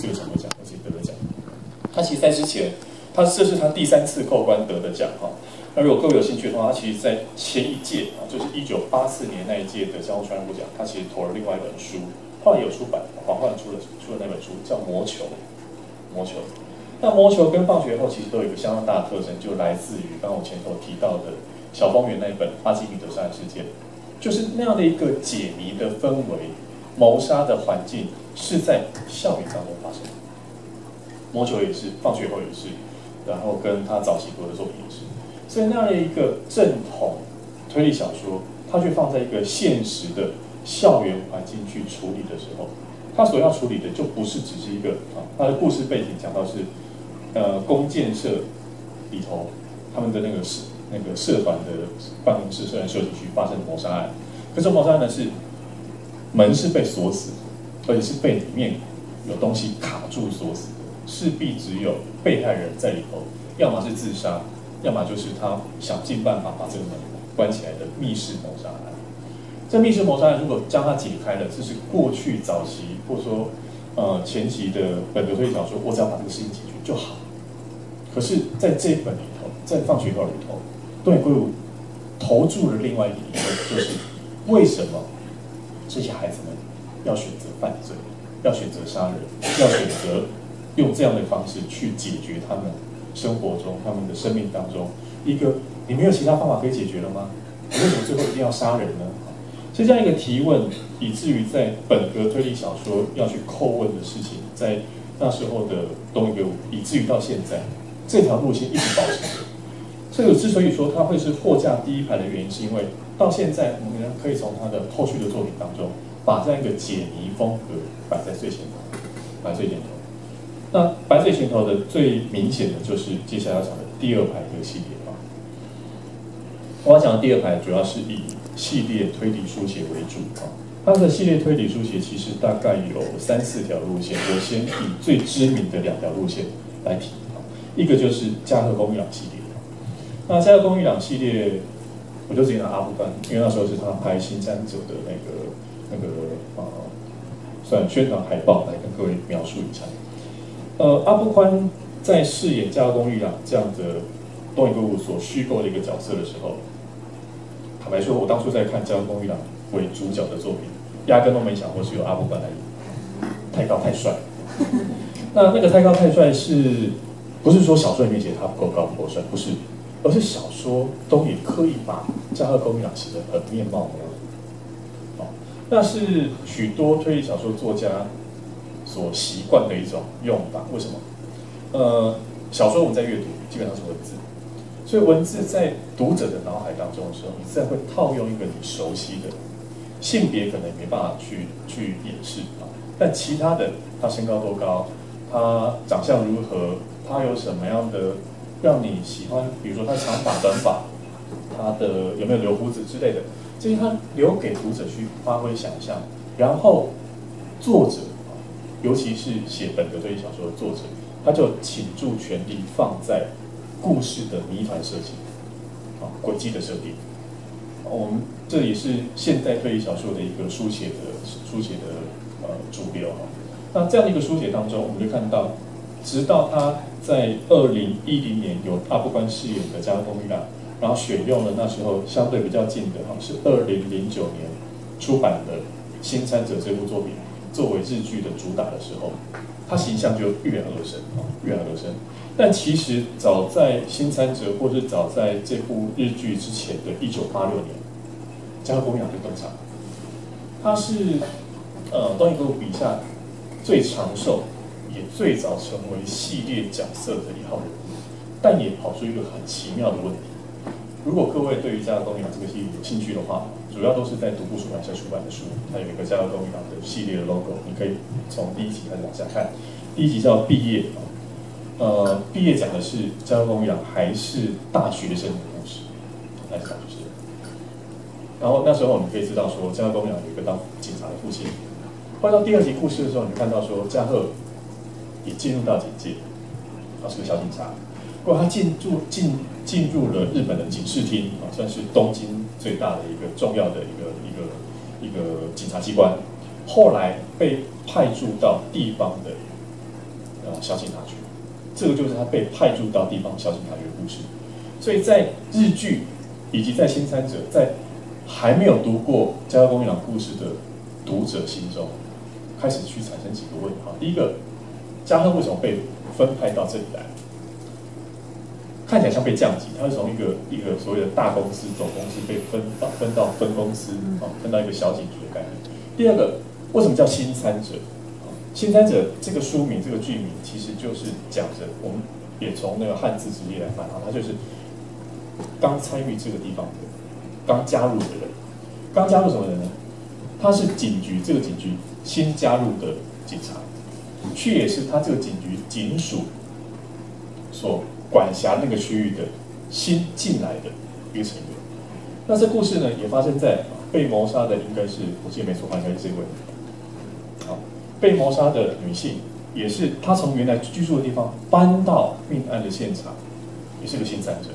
这个什么奖，而且得了奖。他其实在之前，这是他第3次扣关得的奖哈。那如果各位有兴趣的话，他其实在前一届啊，就是1984年那一届的江户川乱步奖，他其实投了另外一本书，后来有出版，黄焕出了那本书叫《魔球》。魔球，那魔球跟放学后其实都有一个相当大的特征，就来自于刚刚我前头提到的小丰原那一本《阿基米德杀人事件》，就是那样的一个解谜的氛围，谋杀的环境是在校园当中发生的。魔球也是，放学后也是，然后跟他早期读的作品也是。所以那样的一个正统推理小说，它却放在一个现实的校园环境去处理的时候，它所要处理的就不是只是一个它的故事背景讲到是，弓箭社里头他们的那个社团的办公室、社团社体区发生的谋杀案，可是谋杀案呢是门是被锁死的，而且是被里面有东西卡住锁死的，势必只有被害人在里头，要么是自杀。要么就是他想尽办法把这个门关起来的密室谋杀案。这密室谋杀案如果将它解开了，这是过去早期或者说前期的本格推理小说，我只要把这个事情解决就好。可是在这一本里头，在放学后里头，东野圭吾投注了另外一个疑问，就是为什么这些孩子们要选择犯罪，要选择杀人，要选择用这样的方式去解决他们生活中、他们的生命当中一个你没有其他方法可以解决了吗？你为什么最后一定要杀人呢？所以这样一个提问，以至于在本格推理小说要去叩问的事情，在那时候的东野圭吾，以至于到现在，这条路线一直保持着。这个之所以说它会是货架第一排的原因，是因为到现在我们可以从他的后续的作品当中，把这样一个解谜风格摆在最前头，摆在最前头。那摆最前头的最明显的就是接下来要讲的第2排这个系列啊。我要讲的第2排主要是以系列推理书写为主啊。它的系列推理书写其实大概有3、4条路线，我先以最知名的2条路线来提啊。一个就是加贺恭一郎系列。那加贺恭一郎系列，我就直接拿阿部宽，因为那时候是他拍《新三者》的那个算宣传海报来跟各位描述一下。阿部宽在饰演加贺恭一郎这样的东野圭吾所虚构的一个角色的时候，坦白说，我当初在看加贺恭一郎为主角的作品，压根都没想过是由阿部宽来演，太高太帅。那个太高太帅不是说小说里面写他不够高不够帅，不是，而是小说东野刻意把加贺恭一郎写得很面貌模糊。那是许多推理小说作家所习惯的一种用法。为什么？小说我们在阅读基本上是文字，所以文字在读者的脑海当中的时候，你自然会套用一个你熟悉的性别，可能没办法去掩饰啊。但其他的，他身高多高，他长相如何，他有什么样的让你喜欢，比如说他长发短发，他的有没有留胡子之类的，这些他留给读者去发挥想象，然后作者。尤其是写本格推理小说的作者，他就倾注全力放在故事的谜团设计，轨迹的设定。我们这也是现代推理小说的一个书写的主流。那这样的一个书写当中，我们就看到，直到他在2010年由阿部宽饰演的加贺恭一郎，然后选用了那时候相对比较近的是2009年出版的《新参者》这部作品。作为日剧的主打的时候，他形象就跃然而生，跃然而生。但其实早在《新参者》或是早在这部日剧之前的1986年，加贺恭一郎就登场。他是东野圭吾笔下最长寿，也最早成为系列角色的一号人物，但也跑出一个很奇妙的问题。如果各位对于加贺恭一郎这个系列有兴趣的话，主要都是在独步出版社出版的书，它有一个加贺恭一郎的系列的 logo， 你可以从第1集开始往下看。第1集叫毕业，毕业讲的是加贺恭一郎还是大学生的故事，还是大学生。然后那时候我们可以知道说，加贺恭一郎有一个当警察的父亲。后来到第2集故事的时候，你看到说加贺也进入到警界，他是个小警察。不过他进入了日本的警视厅啊，算是东京最大的一个重要的一个警察机关。后来被派驻到地方的小警察局，这个就是他被派驻到地方小警察局的故事。所以在日剧以及在新参者，在还没有读过家贺公一郎故事的读者心中，开始去产生几个问号。第一个，家贺为什么被分派到这里来？看起来像被降级，他是从一个所谓的大公司总公司被分到分公司，分到一个小警局的概念。第二个，为什么叫新参者？新参者这个书名这个剧名其实就是讲着，我们也从那个汉字直译来翻啊，它就是刚参与这个地方的，刚加入的人。刚加入什么人呢？他是警局这个警局新加入的警察，却也是他这个警局警署所管辖那个区域的新进来的一个成员。那这故事呢，也发生在被谋杀的，应该是我记得没错，应该是这位。好，被谋杀的女性也是她从原来居住的地方搬到命案的现场，也是个新参者。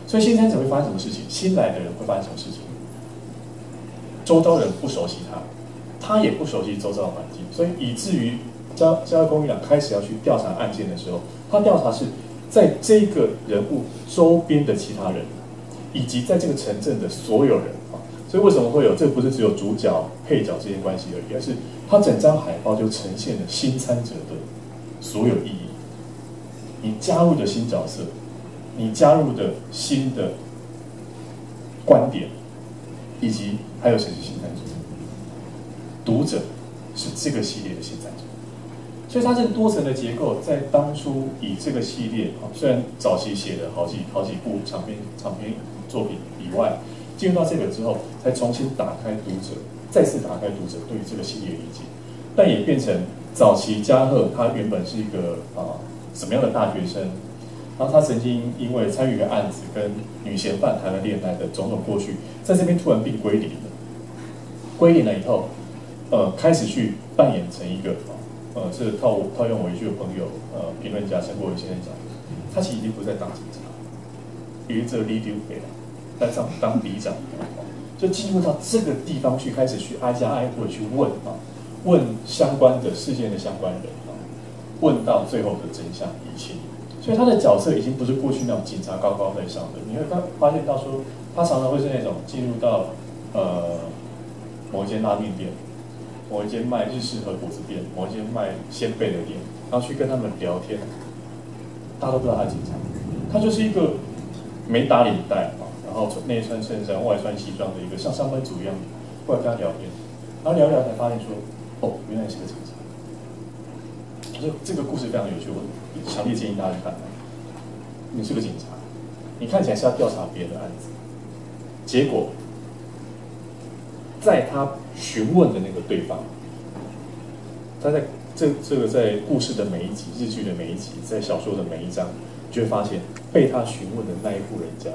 所以新参者会发生什么事情？新来的人会发生什么事情？周遭人不熟悉他，他也不熟悉周遭的环境，所以以至于家贺公一郎开始要去调查案件的时候，他调查是在这个人物周边的其他人，以及在这个城镇的所有人啊。所以为什么会有这不是只有主角配角之间关系而已，而是他整张海报就呈现了新参者的所有意义。你加入的新角色，你加入的新的观点，以及还有谁是新参者？读者是这个系列的新参者。所以它这个多层的结构，在当初以这个系列虽然早期写了好几部长篇作品以外，进入到这个之后，才重新打开读者，再次打开读者对于这个系列的理解，但也变成早期家贺他原本是一个什么样的大学生，然后他曾经因为参与一个案子跟女嫌犯谈了恋爱的种种过去，在这边突然被归零了，归零了以后，开始去扮演成一个。是套用我一句朋友，评论家陈国伟先生讲，他其实已经不再当警察，因为这个里丢北了，在当里长，就进入到这个地方去，开始去挨家挨户的去问相关的事件的相关人问到最后的真相厘清。所以他的角色已经不是过去那种警察高高在上的，你会发现到说，他常常会是那种进入到某一间拉面店。某一间卖日式和果子店，某一间卖鲜贝的店，然后去跟他们聊天，大家都不知道他是警察，他就是一个没打领带然后内穿衬衫、外穿西装的一个像上班族一样，过来跟他聊天，然后聊聊才发现说，原来是个警察。这个故事非常有趣，我强烈建议大家去看。你是个警察，你看起来是要调查别人的案子，结果在他询问的那个对方，他在这个在故事的每一集、日剧的每一集、在小说的每一章，就会发现被他询问的那一户人家，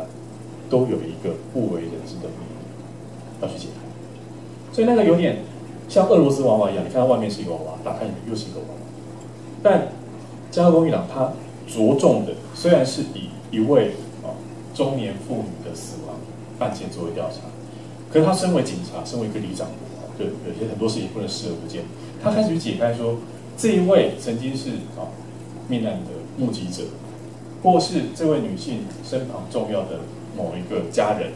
都有一个不为人知的秘密要去解开。所以那个有点像俄罗斯娃娃一样，你看到外面是一个娃娃，打开里面又是一个娃娃。但家贺公一郎他着重的虽然是以一位中年妇女的死亡案件作为调查。可是他身为警察，身为一个里长，就有些很多事情不能视而不见。他开始去解开说，这一位曾经是命案的目击者，或是这位女性身旁重要的某一个家人。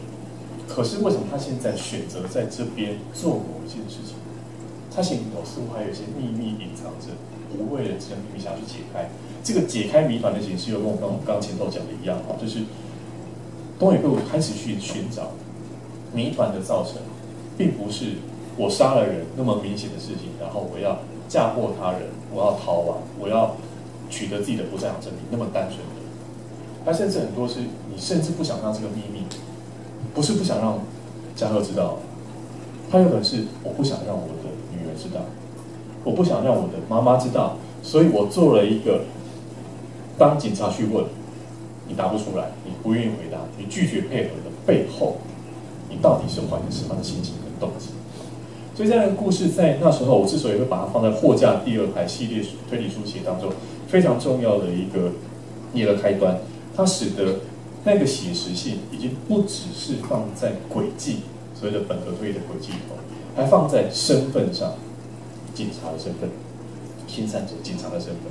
可是为什么他现在选择在这边做某一件事情？他心里头似乎还有一些秘密隐藏着，不为人知的秘密想要去解开。这个解开谜团的形式，又跟我刚前头讲的一样就是东野圭吾开始去寻找。谜团的造成，并不是我杀了人那么明显的事情，然后我要嫁祸他人，我要逃亡，我要取得自己的不在场证明那么单纯的。他甚至很多是你甚至不想让这个秘密，不是不想让家贺知道，他有可能是我不想让我的女儿知道，我不想让我的妈妈知道，所以我做了一个当警察去问，你答不出来，你不愿意回答，你拒绝配合的背后。你到底是怀着什么样的心情跟动机？所以这样的故事在那时候，我之所以会把它放在货架第二排系列推理书写当中非常重要的一个开端，它使得那个写实性已经不只是放在轨迹，所谓的本格推理的轨迹里头，还放在身份上，警察的身份，新参者警察的身份。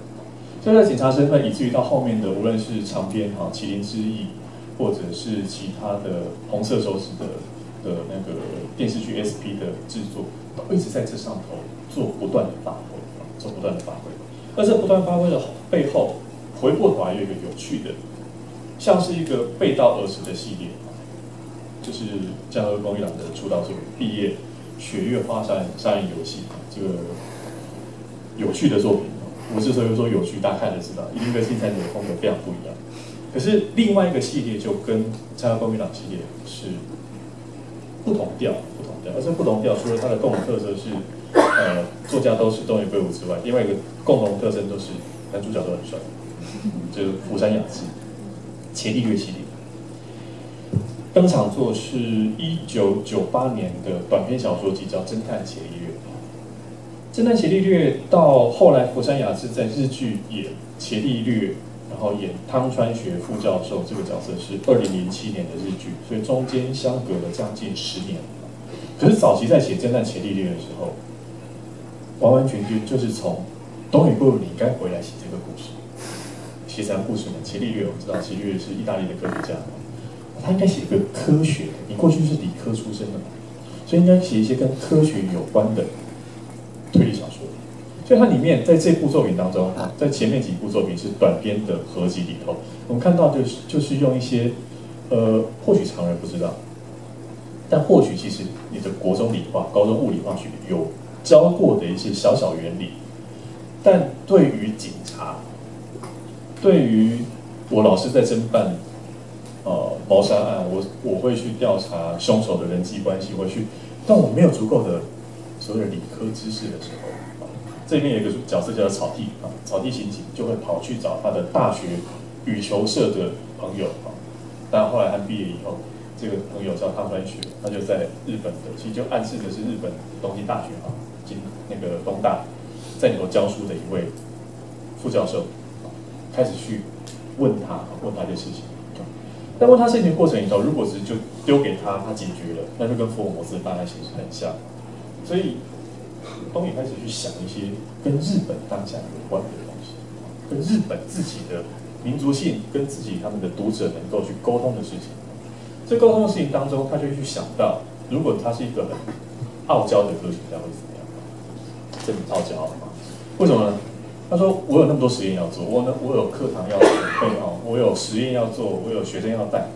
这个警察身份，以至于到后面的无论是长篇哈《麒麟之翼》，或者是其他的红色手指的那个电视剧 SP 的制作，都一直在这上头做不断的发挥，做不断的发挥。而这不断发挥的背后，回过头来有一个有趣的，像是一个背道而驰的系列，就是江河光一郎的出道作品《毕业雪月花杀人游戏》这个有趣的作品。我之所以说有趣，大家看就知道，一定跟新三者的风格非常不一样。可是另外一个系列就跟江河光一郎系列是不同调，而这不同调除了它的共同特色是，作家都是东野圭吾之外，另外一个共同特征都是男主角都很帅，就是福山雅治、伽利略系列。登场作是1998年的短篇小说集，叫《侦探伽利略》。侦探伽利略到后来，福山雅治在日剧演伽利略，然后演汤川学副教授这个角色是2007年的日剧，所以中间相隔了将近10年。可是早期在写侦探伽利略的时候，完完全全就是从东野圭吾你该回来写这个故事，写什么故事呢？伽利略我们知道，伽利略是意大利的科学家，他应该写一个科学的。你过去是理科出身的嘛，所以应该写一些跟科学有关的推理小说。所以它里面在这部作品当中，在前面几部作品是短篇的合集里头，我们看到就是用一些或许常人不知道，但或许其实你的国中理化、高中物理化学有教过的一些小小原理，但对于警察，对于我老师在侦办谋杀案，我会去调查凶手的人际关系，会去，但我没有足够的所谓的理科知识的时候，这里面有一个角色叫草地草地刑警就会跑去找他的大学羽球社的朋友但后来他毕业以后，这个朋友叫汤川学，他就在日本的，其实就暗示的是日本东京大学那个东大在里头教书的一位副教授，开始去问他一些事情。但问他事情的过程里头，如果只是就丢给他，他解决了，那就跟福尔摩斯的办案形式很像。所以东野开始去想一些跟日本当下有关的东西，跟日本自己的民族性，跟自己他们的读者能够去沟通的事情。这沟通的事情当中，他就会去想到，如果他是一个很傲娇的科学家会怎么样？这很傲娇嘛？为什么呢？他说：“我有那么多实验要做，我有课堂要准备我有实验要做，我有学生要带，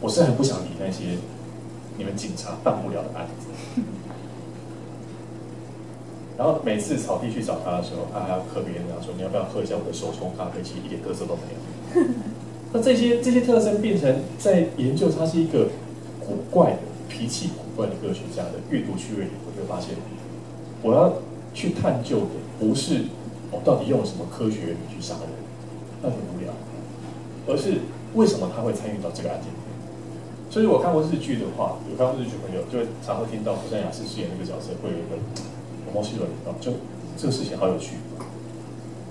我是很不想理那些你们警察办不了的案子。”然后每次草地去找他的时候，他还要特别跟他说：“你要不要喝一下我的手冲咖啡？”其实一点特色都没有。那这些特征变成在研究他是一个古怪的脾气古怪的科学家的阅读趣味里，我就发现我要去探究的不是我到底用了什么科学原理去杀人，那很无聊，而是为什么他会参与到这个案件里面。所以我看过日剧的话，有看过日剧朋友就会常会听到福山雅治饰演那个角色会有一个面白い就这个事情好有趣。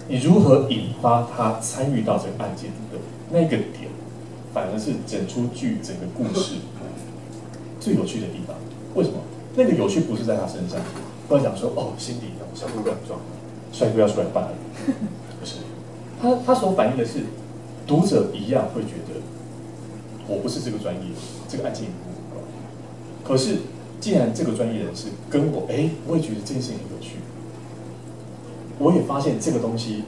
你如何引发他参与到这个案件的那个点，反而是整出剧整个故事最有趣的地方。为什么？那个有趣不是在他身上，不要讲说心里小鹿乱撞，帅哥要出来办案，不是。他所反映的是，读者一样会觉得，我不是这个专业，这个案件也不无关。可是，既然这个专业人士跟我，我也觉得这件事情很有趣。我也发现这个东西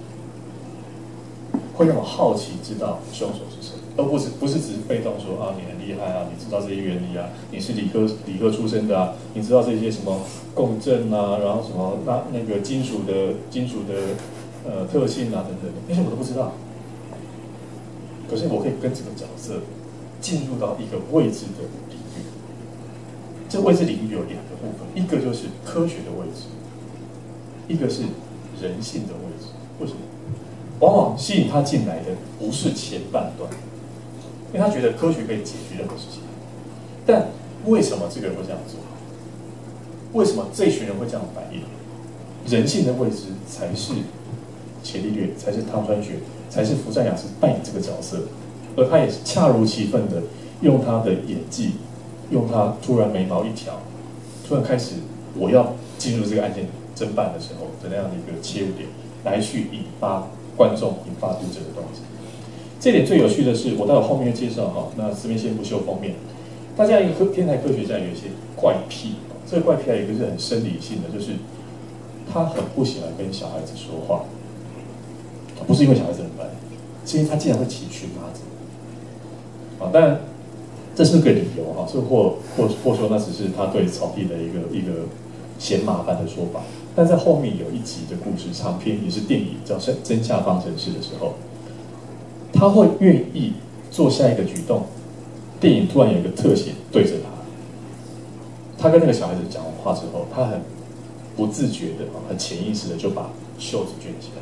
会让我好奇，知道凶手是谁，而不是只是被动说你很厉害啊，你知道这些原理啊，你是理科出身的啊，你知道这些什么共振啊，然后什么那个金属的特性啊等等的，那些我都不知道。可是我可以跟这个角色进入到一个未知的领域，这未知领域有2个部分，一个就是科学的位置，一个是人性的位置。为什么？往往吸引他进来的不是前半段，因为他觉得科学可以解决任何事情。但为什么这个人会这样做？为什么这群人会这样反应？人性的位置才是伽利略，才是汤川学，才是福山雅治扮演这个角色，而他也是恰如其分的用他的演技，用他突然眉毛一挑，突然开始我要进入这个案件侦办的时候的那样的一个切入点，来去引发观众、引发读者的动机。这点最有趣的是，我待会后面会介绍哈。那这边先不秀封面，大家一个天才科学家有一些怪癖，这个怪癖还有一个是很生理性的，就是他很不喜欢跟小孩子说话，不是因为小孩子很笨，是因为他竟然会骑荨麻疹。啊，当然这是个理由哈，这或说那只是他对草地的一个嫌麻烦的说法。但在后面有一集的故事长篇，也是电影叫《真下方程式》的时候，他会愿意做下一个举动。电影突然有一个特写对着他，他跟那个小孩子讲完话之后，他很不自觉的、很潜意识的就把袖子卷起来，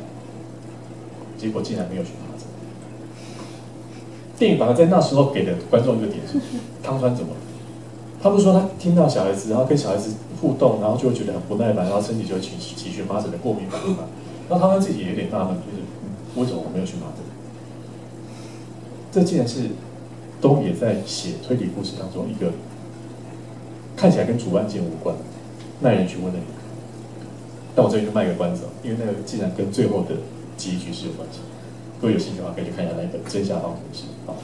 结果竟然没有荨麻疹。电影反而在那时候给的观众一个点是：汤川怎么了？他不是说他听到小孩子，然后跟小孩子互动，然后就会觉得很不耐烦，然后身体就会起荨麻疹的过敏反应嘛。然后汤川自己也有点纳闷，就是为什么我没有荨麻疹？这竟然是东野在写推理故事当中一个看起来跟主案件无关、耐人询问的理由。但我这边就卖个关子，因为那个竟然跟最后的结局是有关系。如果有兴趣的话，可以去看一下那个真下方程式啊。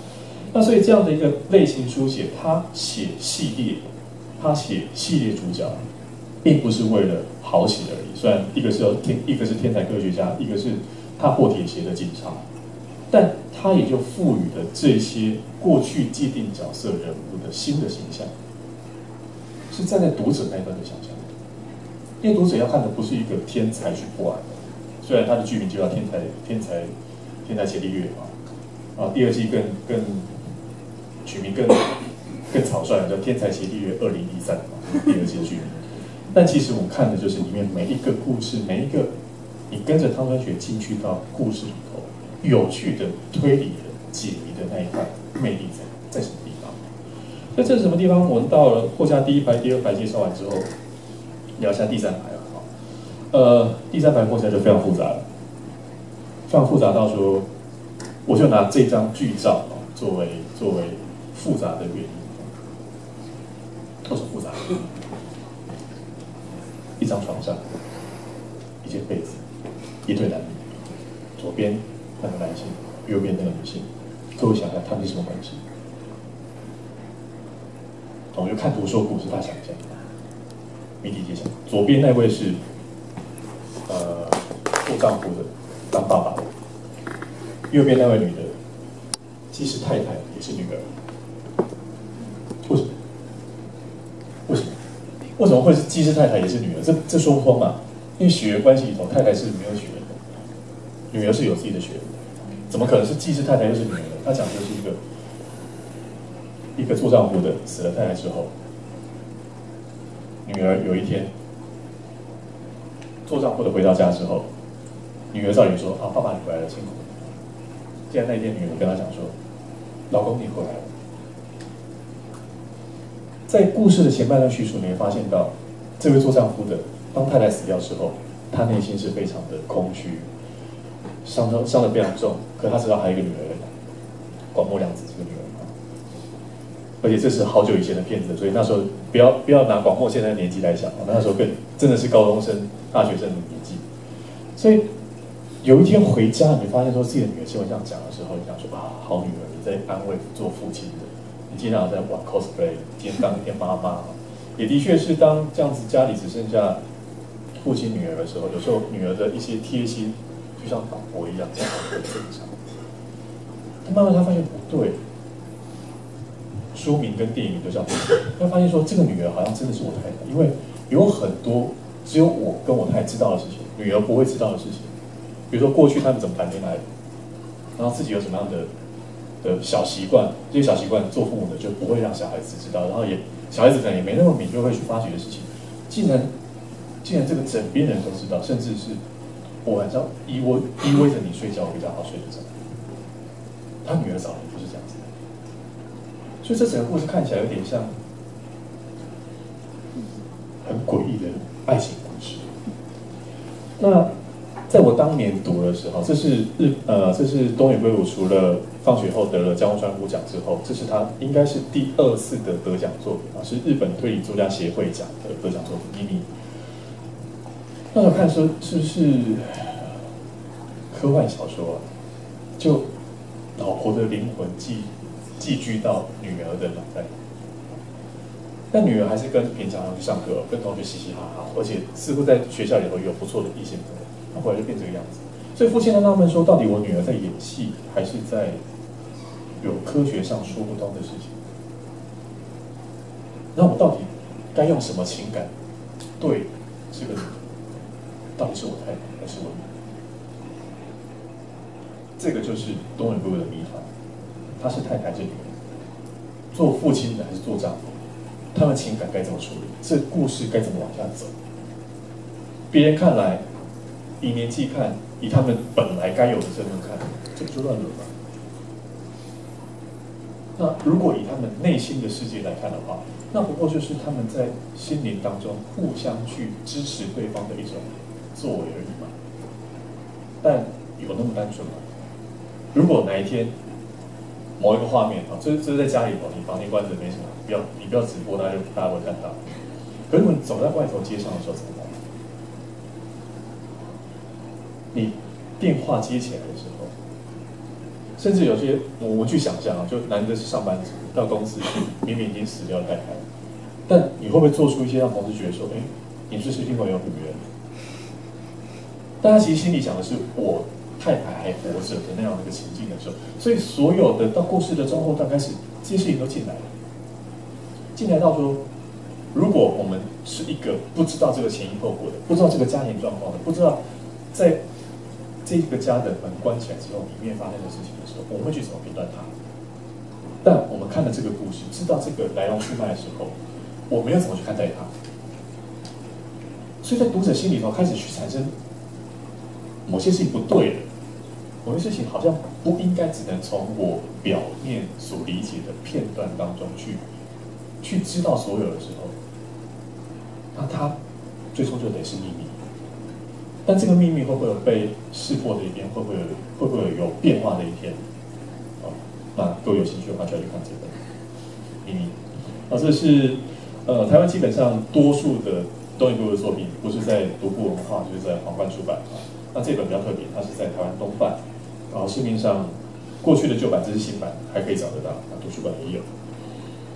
那所以这样的一个类型书写，他写系列主角，并不是为了好写而已。虽然一个是天才科学家，一个是踏破铁鞋的警察，但他也就赋予了这些过去既定角色人物的新的形象，是站在读者那一端的想象。因为读者要看的不是一个天才去破案的，虽然他的剧名就叫天才伽利略啊，第二季更取名更草率，叫天才伽利略2013第二季的剧名。但其实我们看的就是里面每一个故事，每一个你跟着汤川学进去到故事里头，有趣的推理的解谜的那一块魅力在什么地方？所以这是什么地方？我们到了货架第一排、第二排介绍完之后，聊一下第三排了。第三排货架就非常复杂了，非常复杂到说，我就拿这张剧照作为复杂的原因。为什么复杂？一张床上，一件被子，一对男女，左边那个男性，右边那个女性，各位想想他们是什么关系？我就看图说故事，大家想一下，谜底揭晓。左边那位是做丈夫的，当爸爸的；右边那位女的，既是太太也是女儿。为什么？为什么会是既是太太也是女儿？这说不通啊！因为血缘关系里头，太太是没有血缘的，女儿是有自己的血缘的，怎么可能是既是太太又是女儿呢？他讲的就是一个做丈夫的死了太太之后，女儿有一天做丈夫的回到家之后，女儿照理说爸爸你回来了，辛苦了。既然那一天女儿跟他讲说，老公你回来了。在故事的前半段叙述，你会发现到，这位做丈夫的，当太太死掉之后，他内心是非常的空虚，伤得非常重。可他知道还有一个女儿，广末凉子这个女儿，而且这是好久以前的片子，所以那时候不要拿广末现在的年纪来想，那时候更真的是高中生、大学生的年纪。所以有一天回家，你发现说自己的女儿听我这样讲的时候，你想说好女儿，你在安慰做父亲的。你经常在玩 cosplay， 今天当一天妈妈，也的确是当这样子家里只剩下父亲女儿的时候，有时候女儿的一些贴心，就像老婆一样，这样很正常。但慢慢他发现不对，书名跟电影都叫不对，他发现说这个女儿好像真的是我太太，因为有很多只有我跟我太太知道的事情，女儿不会知道的事情，比如说过去他们怎么谈恋爱的，然后自己有什么样的小习惯，这些小习惯做父母的就不会让小孩子知道，然后小孩子可能也没那么敏锐会去发掘的事情，竟然这个枕边人都知道，甚至是我晚上依偎着你睡觉，我比较好睡得着。他女儿早年不是这样子的，所以这整个故事看起来有点像很诡异的爱情故事。那在我当年读的时候，这是东野圭吾除了放学后得了江户川古奖之后，这是他应该是第2次的得奖作品是日本推理作家协会奖的得奖作品《秘密》。那时候看说是不是科幻小说啊，就老婆的灵魂寄居到女儿的脑袋，但女儿还是跟平常去上课，跟同学嘻嘻哈哈，而且似乎在学校里头有不错的异性朋友，那后来就变这个样子。所以父亲在纳闷说，到底我女儿在演戏，还是在有科学上说不通的事情？那我到底该用什么情感对这个女儿？到底是我太太还是我女儿？这个就是东野圭吾的谜团。他是太太还是女儿？做父亲的还是做丈夫？他们情感该怎么处理？这故事该怎么往下走？别人看来，以年纪看，以他们本来该有的身份看，这不就乱伦吗？那如果以他们内心的世界来看的话，那不过就是他们在心灵当中互相去支持对方的一种作为而已嘛。但有那么单纯吗？如果哪一天某一个画面啊，这是在家里头，你房间关着没什么，你不要直播，大家会看到。可是如果你走在外头街上的时候怎么办？你电话接起来的时候，甚至有些我们去想象啊，就男的是上班族，到公司去，明明已经死掉的太太，但你会不会做出一些让同事觉得说，哎，你是不是另外有女人？但他其实心里想的是，我太太还活着的那样的一个情境的时候，所以所有的到故事的中后段开始，这些事情都进来了，进来到说，如果我们是一个不知道这个前因后果的，不知道这个家庭状况的，不知道在这个家的门关起来之后，里面发生的事情的时候，我们会去怎么评断它？但我们看了这个故事，知道这个来龙去脉的时候，我们要怎么去看待它？所以在读者心里头开始去产生某些事情不对了，某些事情好像不应该只能从我表面所理解的片段当中去知道所有的时候，那它最终就得是秘密。但这个秘密会不会有被识破的一天？会不会有变化的一天？那各位有兴趣的话，就要去看这本秘密。这是台湾基本上多数的东野圭吾的作品，不是在独步文化，就是在皇冠出版那这本比较特别，它是在台湾东办，然后市面上过去的旧版，这是新版，还可以找得到，图书馆也有。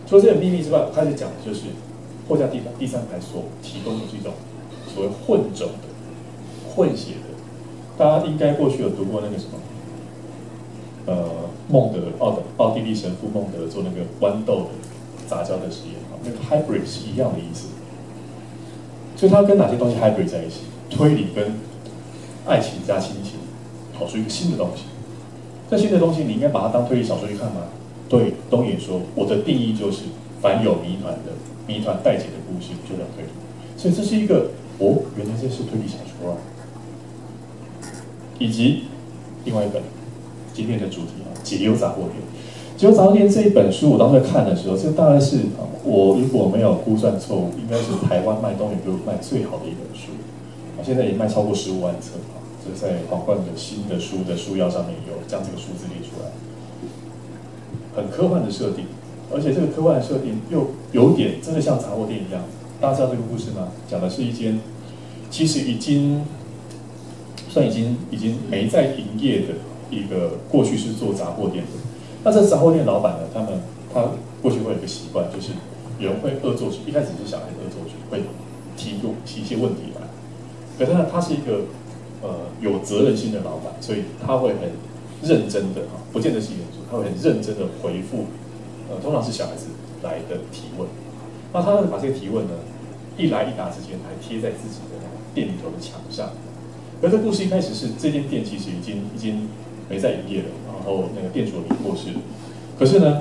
除了这本秘密之外，我开始讲的就是货架地板第三排所提供的是一种所谓混种的。混血的，大家应该过去有读过那个什么，孟德奥地利神父孟德做那个豌豆的杂交的实验，那个 hybrid 是一样的意思。所以它跟哪些东西 hybrid 在一起？推理跟爱情加亲情，跑出一个新的东西。这新的东西你应该把它当推理小说去看吗？对，东野说，我的定义就是凡有谜团的谜团待解的故事就叫推理。所以这是一个原来这是推理小说啊。以及另外一本今天的主题解忧杂货店。解忧杂货店这一本书，我当时看的时候，这大概是我如果没有估算错误，应该是台湾卖东野圭吾卖最好的一本书。现在也卖超过15万册这在皇冠的新的书的书腰上面有将这个数字列出来。很科幻的设定，而且这个科幻的设定又有点真的像杂货店一样。大家知道这个故事吗？讲的是一间其实已经没在营业的一个过去是做杂货店的。那这杂货店老板呢，他过去会有一个习惯，就是有人会恶作剧，一开始是小孩子恶作剧，会提一些问题来。可是呢，他是一个有责任心的老板，所以他会很认真的不见得是严肃，他会很认真的回复通常是小孩子来的提问。那他会把这个提问呢，一来一答之间还贴在自己的店里头的墙上。而这故事一开始是这间店其实已经没在营业了，然后那个店主也过世了。可是呢，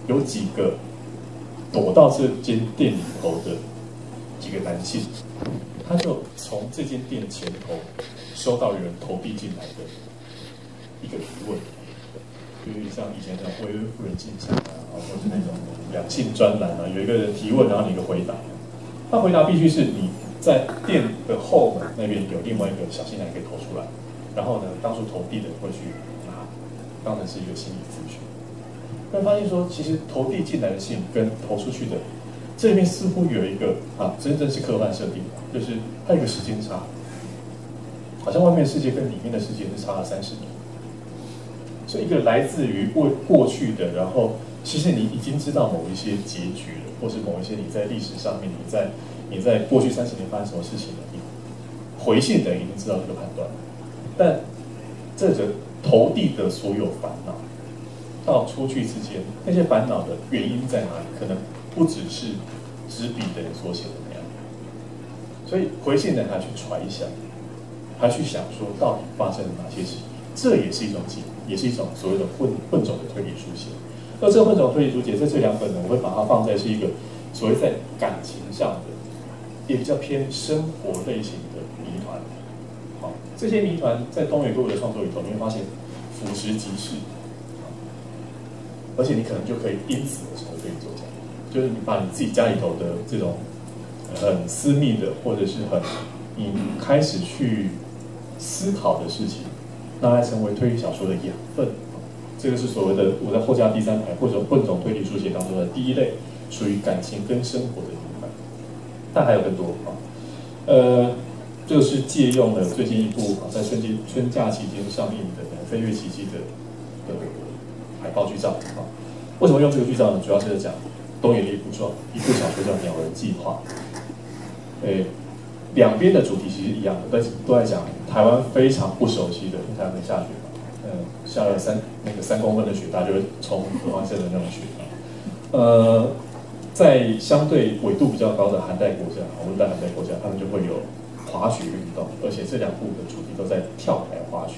有几个躲到这间店里头的几个男性，他就从这间店前头收到有人投币进来的一个提问，就是像以前那种薇薇夫人进场或者那种两性专栏有一个人提问，然后你一个回答，他回答必须是你在店的后门那边有另外一个小信箱可以投出来，然后呢，当初投递的人会去拿，当成是一个心理咨询。但发现说，其实投递进来的信跟投出去的这里面似乎有一个真正是科幻设定，就是它有一个时间差。好像外面的世界跟里面的世界是差了30年。所以一个来自于过去的，然后其实你已经知道某一些结局了，或是某一些你在历史上面，你在过去30年发生什么事情了，你回信的人已经知道这个判断，但这个投递的所有烦恼到出去之间，那些烦恼的原因在哪里？可能不只是执笔的人所写的那样，所以回信的人还去揣想，还去想说到底发生了哪些事情，这也是一种解，也是一种所谓的混种的推理书写。而这个混种推理书写，在这2本呢，我会把它放在是一个所谓在感情上的，也比较偏生活类型的谜团。好，这些谜团在东野圭吾的创作里头，你会发现俯拾即是，而且你可能就可以因此而成为推理作家，就是你把你自己家里头的这种很私密的，或者是你开始去思考的事情，拿来成为推理小说的养分。这个是所谓的我在后加第3排或者混种推理书写当中的第1类，属于感情跟生活的谜团。但还有更多啊，这个是借用了最近一部在春假期间上映的《飞跃奇迹》的海报剧照啊。为什么用这个剧照呢？主要是在讲东野的一部小说叫《鸟人计划》。两边的主题其实一样的，都在讲台湾非常不熟悉的，因为台湾没下雪嘛。下了3公分的雪，大家就会冲合欢山的那种雪。在相对纬度比较高的寒带国家，温带寒带国家，他们就会有滑雪运动，而且这2部的主题都在跳台滑雪。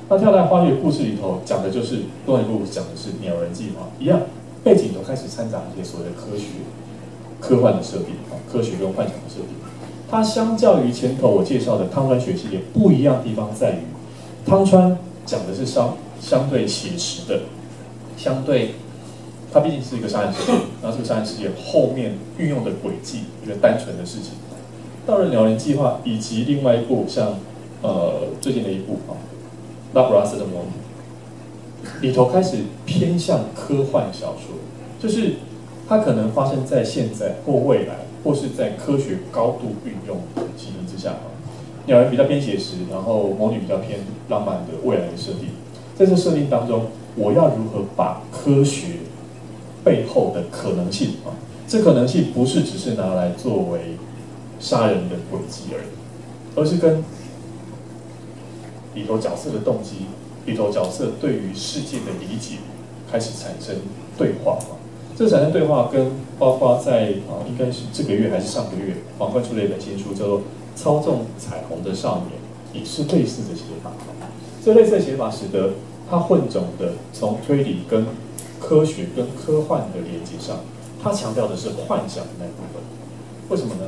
那跳台滑雪故事里头讲的就是东野圭吾讲的是鸟人计划一样，背景都开始掺杂一些所谓的科幻的设定，科学跟幻想的设定。它相较于前头我介绍的汤川学系列不一样的地方在于，汤川讲的是相对写实的，它毕竟是一个杀人事件，然后这个杀人事件后面运用的轨迹，一个单纯的事情。到了鸟人计划以及另外一部像最近的一部拉普拉斯的魔女，里头开始偏向科幻小说，就是它可能发生在现在或未来，或是在科学高度运用的情形之下。鸟人比较偏写实，然后魔女比较偏浪漫的未来的设定。在这设定当中，我要如何把科学背后的可能性这可能性不是只是拿来作为杀人的轨迹而已，而是跟里头角色的动机、里头角色对于世界的理解开始产生对话。这产生对话跟包括在应该是这个月还是上个月，皇冠出了一本新书，叫做《操纵彩虹的少年》，也是类似的写法。这类似的写法使得它混种的从推理跟科学跟科幻的连接上，它强调的是幻想的那部分。为什么呢？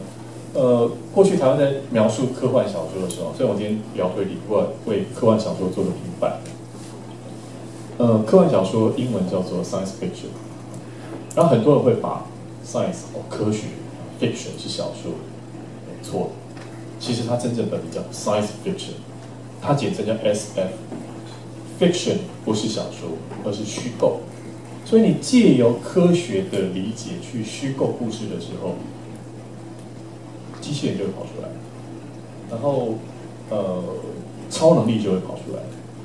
过去台湾在描述科幻小说的时候，虽然我今天聊推理，不过为科幻小说做个平反。科幻小说英文叫做 science fiction， 然后很多人会把 science 科学 fiction 是小说，错。其实它真正本名叫 science fiction， 它简称叫 SF。fiction 不是小说，而是虚构。所以你借由科学的理解去虚构故事的时候，机器人就会跑出来，然后超能力就会跑出来。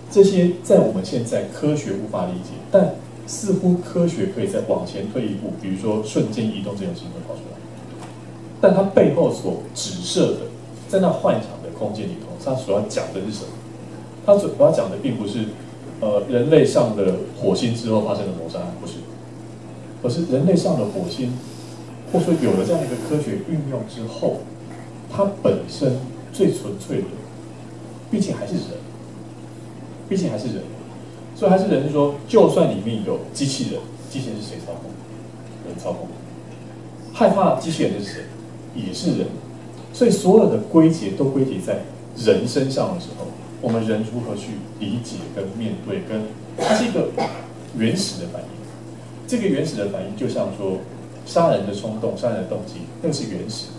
这些在我们现在科学无法理解，但似乎科学可以再往前推一步，比如说瞬间移动这种事情会跑出来。但它背后所指涉的，在那幻想的空间里头，它所要讲的是什么？它所要讲的并不是人类上了火星之后发生的谋杀案，不是，而是人类上了火星，或者说有了这样一个科学运用之后，它本身最纯粹的，毕竟还是人，所以还是人是说，就算里面有机器人，机器人是谁操控？人操控。害怕机器人的是谁？也是人。所以所有的归结都归结在人身上的时候，我们人如何去理解跟面对，跟它是一个原始的反应。这个原始的反应就像说杀人的冲动、杀人的动机，那个是原始的。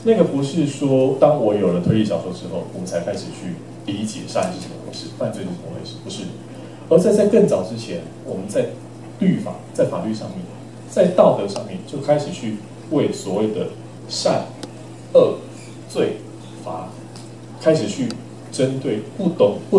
那个不是说当我有了推理小说之后，我们才开始去理解杀人是怎么回事，犯罪是怎么回事，不是。而在更早之前，我们在律法、在法律上面、在道德上面就开始去为所谓的善、恶、罪、罚开始去针对不懂